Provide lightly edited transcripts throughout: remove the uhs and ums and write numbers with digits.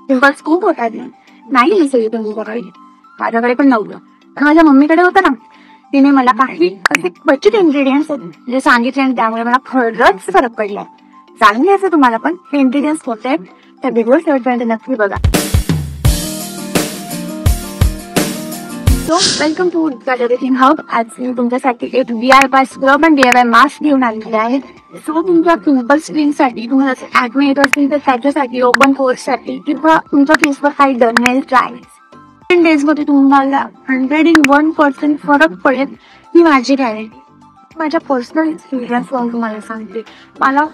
Pimples खूप होतात नाही नसेल तुमच्याकडे, माझ्याकडे पण नव्हतं. माझ्या मम्मीकडे होतं ना, तिने मला काही असे क्वचित इन्ग्रेडियंट्स जे सांगितले आणि त्यामुळे मला खरंच फरक पडला. जाणून घ्यायचं तुम्हाला पण हे इन्ग्रेडियंट्स कोणते आहेत, त्या व्हिडिओ शेवटपर्यंत नक्की बघा. So welcome to everything hub. आज मी तुमच्यासाठी एक DIY स्क्रब आणि DIY मास्क घेऊन आलेले आहे. सो तुमच्या पिंपल स्किनसाठी तुम्हाला ऍक्ने येत असतील तर त्याच्यासाठी, ओपन पोर्ससाठी किंवा तुमच्या फेसवर काही डलनेस, ड्रायनेस 10 डेज मध्ये तुम्हाला 101% फरक पडेल ही माझी गॅरंटी. माझ्या पर्सनल एक्सपिरियन्स तुम्हाला सांगते. मला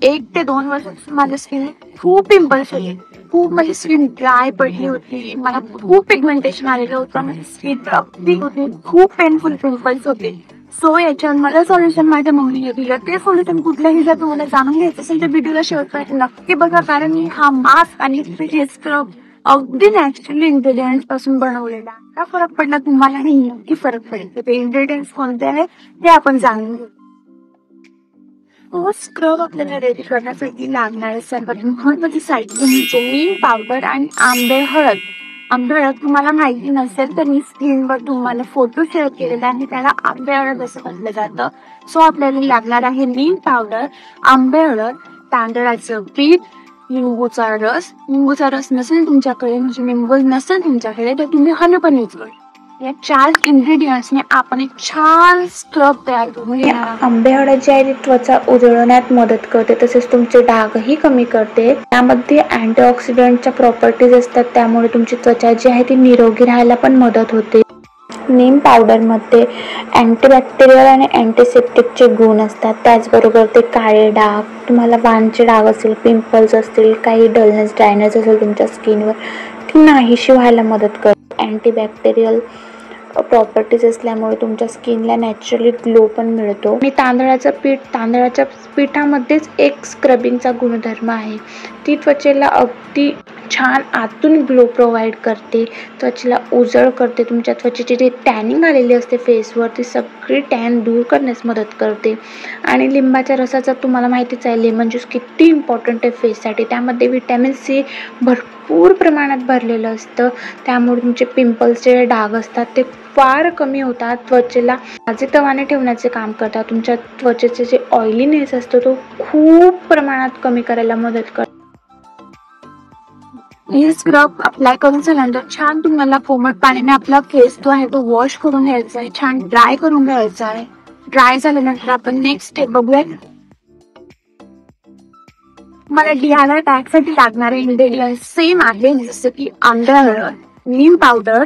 1 ते 2 वर्ष माझ्या स्किन खूप पिंपल्स होते, खूप माझी स्किन ड्राय पडली होती, मला खूप पिगमेंटेशन आलेलं होतं, माझी स्किन रफली होती, खूप पेनफुल पिंपल्स होते. सो याच्यावर मला सोल्युशन माझ्या मम्मीने दिलं. ते सोल्युशन कुठलंही जर तुम्हाला जाणून घ्यायचं असेल तर व्हिडिओला शेवटपर्यंत नक्की बघा, कारण मी हा मास्क आणि स्क्रब अगदी नॅचरल इन्ग्रेडियंट्स पासून बनवलेला. काय फरक पडला तुम्हाला आणि नक्की फरक पडेल. ते इन्ग्रेडियंट्स कोणते आहेत ते आपण जाणून घेऊ. स्क्रब आपल्याला रेडी करण्यासाठी लागणारे सर्वात महत्वाची साहित्य म्हणजे नीम पावडर आणि आंबे हळद. आंबे हळद तुम्हाला माहिती नसेल तर मी स्क्रीनवर तुम्हाला फोटो शेअर केलेला आहे, त्याला आंबे हळद असं म्हटलं जातं. सो आपल्याला लागणार आहे नीम पावडर, आंबे हळद, तांदळाचं पीठ, लिंबूचा रस नसेल तुमच्याकडे, म्हणजे लिंबू नसेल तुमच्याकडे तर तुम्ही हनी पण यूज करा. या 4 इन्ग्रेडियंट्सने आपण एक छान स्क्रब तयार करूया. आंबे हळद जी आहे ती त्वचा उजळण्यात मदत करते, तसेच तुमचे डागही कमी करते. त्यामध्ये अँटीऑक्सिडंटच्या प्रॉपर्टीज असतात, त्यामुळे तुमची त्वचा जी आहे ती निरोगी राहायला पण मदत होते. नीम पावडरमध्ये अँटीबॅक्टेरियल आणि अँटीसेप्टिकचे गुण असतात. त्याचबरोबर ते काळे डाग, तुम्हाला वांचे डाग असतील, पिंपल्स असतील, काही डलनेस, ड्रायनेस असेल तुमच्या स्किनवर, ती नाहीशी व्हायला मदत करते. अँटीबॅक्टेरियल प्रॉपर्टीज असल्यामुळे तुमच्या स्किनला नॅचरली ग्लो पण मिळतो. आणि तांदळाच्या पिठामध्येच एक स्क्रबिंगचा गुणधर्म आहे. ती त्वचेला अगदी छान आतून ग्लो प्रोव्हाइड करते, त्वचेला उजळ करते. तुमच्या त्वचेची जी टॅनिंग आलेली असते फेसवर ती सगळी टॅन दूर करण्यास मदत करते. आणि लिंबाच्या रसाचा तुम्हाला माहितीच आहे, लेमन ज्यूस किती इम्पॉर्टंट आहे फेससाठी. त्यामध्ये व्हिटॅमिन C भरपूर प्रमाणात भरलेलं असतं, त्यामुळे तुमचे पिंपल्सचे डाग असतात ते फार कमी होतात. त्वचेला ताजेतवाने ठेवण्याचे काम करतात. तुमच्या त्वचेचे जे ऑइलीनेस असतो तो खूप प्रमाणात कमी करायला मदत करतो. हे स्क्रब अप्लाय करून झाल्यानंतर छान तुम्हाला कोमट पाण्याने आपला फेस जो आहे तो वॉश करून घ्यायचा आहे, छान ड्राय करून घ्यायचा आहे. ड्राय झाल्यानंतर आपण नेक्स्ट स्टेप बघूया. मला DIY पॅक साठी लागणारे इन्ग्रेडियंट सेम आहे, जसं की आंबे हळद, नीम पावडर,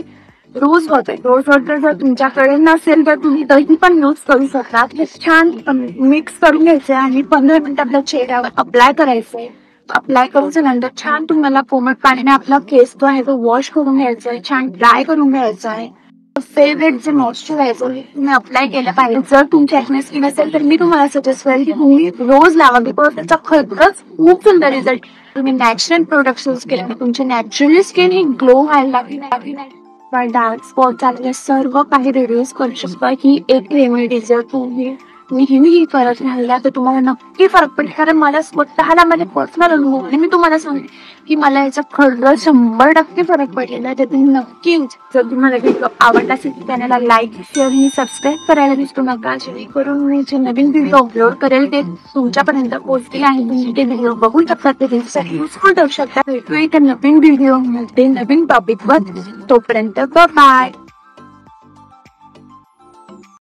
रोज वॉटर जर तुमच्याकडे नसेल तर तुम्ही दही पण यूज करू शकता. हे छान मिक्स करून घ्यायचे आणि 15 मिनिट आपल्या चेहऱ्यावर अप्लाय करायचे. अप्लाय करून झाल्यानंतर छान तुम्हाला कोमट पाण्याने आपला केस जो आहे तो वॉश करून घ्यायचा आहे, छान ड्राय करून घ्यायचा आहे. फेवरेट जे मॉइश्चरायझर तुम्ही अप्लाय केलं पाहिजे. जर तुमची ऍक्ने स्किन असेल तर मी तुम्हाला सजेस्ट करेन की तुम्ही रोज लावा, बिकॉज त्याचा खरंच खूप सुंदर रिझल्ट. तुम्ही नॅचरल प्रोडक्ट्स यूज केले तुमची नॅचरली स्किन ही ग्लो व्हायला लागली. डार्क स्पॉट झालेले सर्व काही रिड्यूस करू शकता. ही एक रेमेडी जर तुम्ही नेहमी करत राहिला तर तुम्हाला नक्की फरक पडेल. कारण मला स्वतःला माझे पर्सनल अनुभव आणि मी तुम्हाला सांगते की मला याचा खरंच 100% फरक पडलेला आहे. तर तुम्ही नक्की, जर तुम्हाला व्हिडिओ आवडला असेल तर चॅनलला लाईक, शेअर आणि सबस्क्राईब करायला विसरू नका, जेणेकरून मी जे नवीन व्हिडिओ अपलोड करेल ते तुमच्यापर्यंत पोहोचतील आणि तुम्ही ते व्हिडिओ बघू शकता, ते तुमच्यासाठी युजफुल ठरू शकता. भेटूया एका नवीन व्हिडिओ मध्ये नवीन टॉपिकवर. तोपर्यंत बाय.